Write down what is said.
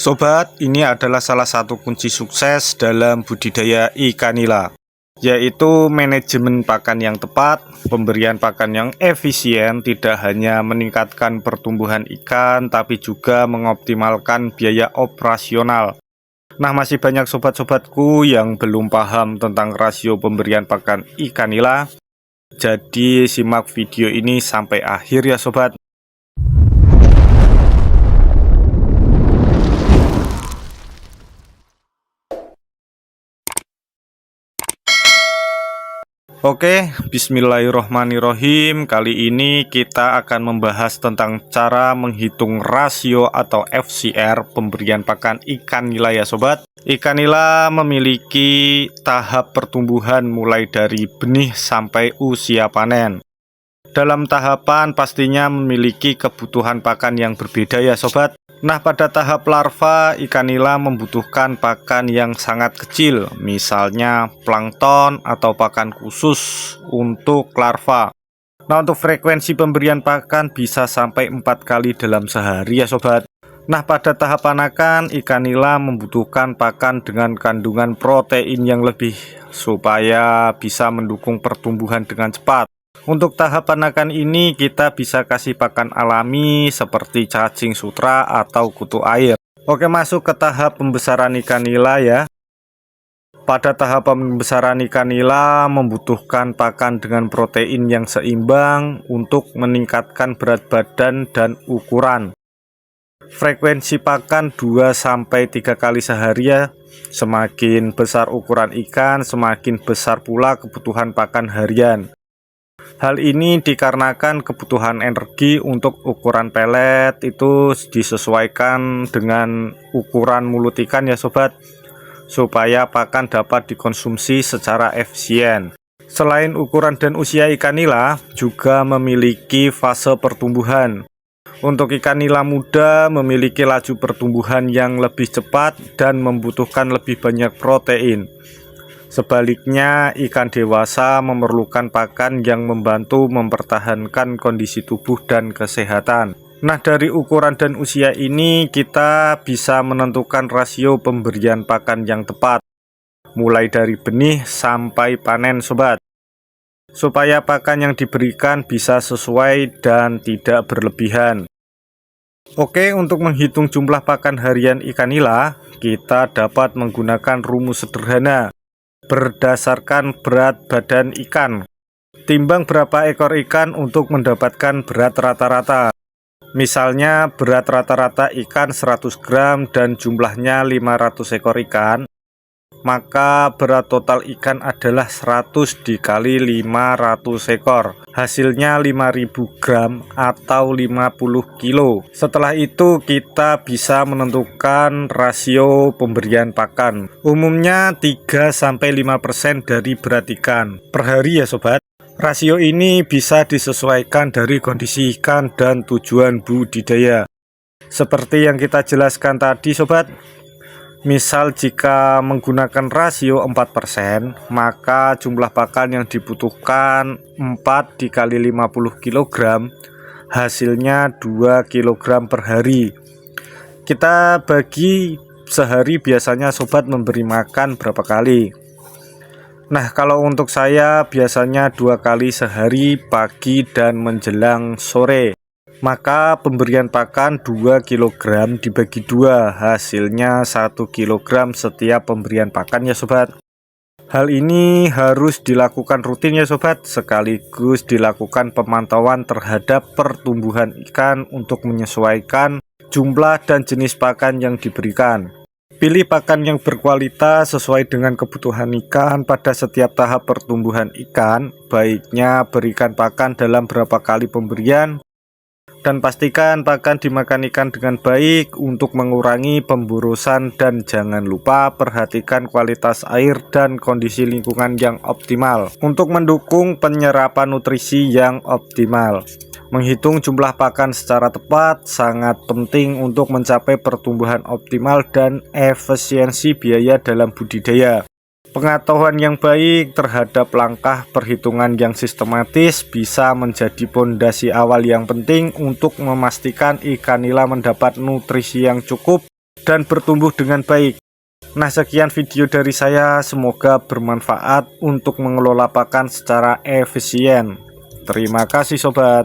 Sobat, ini adalah salah satu kunci sukses dalam budidaya ikan nila, yaitu manajemen pakan yang tepat, pemberian pakan yang efisien, tidak hanya meningkatkan pertumbuhan ikan, tapi juga mengoptimalkan biaya operasional. Nah, masih banyak sobat-sobatku yang belum paham tentang rasio pemberian pakan ikan nila, jadi simak video ini sampai akhir ya sobat. Oke, bismillahirrohmanirrohim. Kali ini kita akan membahas tentang cara menghitung rasio atau FCR pemberian pakan ikan nila ya sobat. Ikan nila memiliki tahap pertumbuhan mulai dari benih sampai usia panen. Dalam tahapan pastinya memiliki kebutuhan pakan yang berbeda ya sobat. Nah, pada tahap larva, ikan nila membutuhkan pakan yang sangat kecil, misalnya plankton atau pakan khusus untuk larva. Nah, untuk frekuensi pemberian pakan bisa sampai 4 kali dalam sehari ya sobat. Nah, pada tahap anakan, ikan nila membutuhkan pakan dengan kandungan protein yang lebih supaya bisa mendukung pertumbuhan dengan cepat. Untuk tahap anakan ini kita bisa kasih pakan alami seperti cacing sutra atau kutu air. Oke, masuk ke tahap pembesaran ikan nila ya. Pada tahap pembesaran ikan nila membutuhkan pakan dengan protein yang seimbang untuk meningkatkan berat badan dan ukuran. Frekuensi pakan 2-3 kali sehari ya. Semakin besar ukuran ikan, semakin besar pula kebutuhan pakan harian. Hal ini dikarenakan kebutuhan energi untuk ukuran pelet itu disesuaikan dengan ukuran mulut ikan ya sobat, supaya pakan dapat dikonsumsi secara efisien. Selain ukuran dan usia ikan nila, juga memiliki fase pertumbuhan. Untuk ikan nila muda memiliki laju pertumbuhan yang lebih cepat dan membutuhkan lebih banyak protein. Sebaliknya, ikan dewasa memerlukan pakan yang membantu mempertahankan kondisi tubuh dan kesehatan. Nah, dari ukuran dan usia ini kita bisa menentukan rasio pemberian pakan yang tepat, mulai dari benih sampai panen sobat, supaya pakan yang diberikan bisa sesuai dan tidak berlebihan. Oke, untuk menghitung jumlah pakan harian ikan nila, kita dapat menggunakan rumus sederhana. Berdasarkan berat badan ikan, timbang berapa ekor ikan untuk mendapatkan berat rata-rata. Misalnya berat rata-rata ikan 100 gram dan jumlahnya 500 ekor ikan, maka berat total ikan adalah 100 dikali 500 ekor. Hasilnya 5000 gram atau 50 kilo. Setelah itu kita bisa menentukan rasio pemberian pakan. Umumnya 3-5% dari berat ikan per hari ya sobat. Rasio ini bisa disesuaikan dari kondisi ikan dan tujuan budidaya. Seperti yang kita jelaskan tadi sobat. Misal jika menggunakan rasio 4%, maka jumlah pakan yang dibutuhkan 4 dikali 50 kg, hasilnya 2 kg per hari. Kita bagi sehari biasanya sobat memberi makan berapa kali. Nah, kalau untuk saya biasanya 2 kali sehari, pagi dan menjelang sore. Maka pemberian pakan 2 kg dibagi 2, hasilnya 1 kg setiap pemberian pakan ya sobat. Hal ini harus dilakukan rutin ya sobat, sekaligus dilakukan pemantauan terhadap pertumbuhan ikan untuk menyesuaikan jumlah dan jenis pakan yang diberikan. Pilih pakan yang berkualitas sesuai dengan kebutuhan ikan pada setiap tahap pertumbuhan ikan. Baiknya berikan pakan dalam berapa kali pemberian, dan pastikan pakan dimakan ikan dengan baik untuk mengurangi pemborosan, dan jangan lupa perhatikan kualitas air dan kondisi lingkungan yang optimal untuk mendukung penyerapan nutrisi yang optimal. Menghitung jumlah pakan secara tepat sangat penting untuk mencapai pertumbuhan optimal dan efisiensi biaya dalam budidaya. Pengetahuan yang baik terhadap langkah perhitungan yang sistematis bisa menjadi pondasi awal yang penting untuk memastikan ikan nila mendapat nutrisi yang cukup dan bertumbuh dengan baik. Nah, sekian video dari saya, semoga bermanfaat untuk mengelola pakan secara efisien. Terima kasih sobat.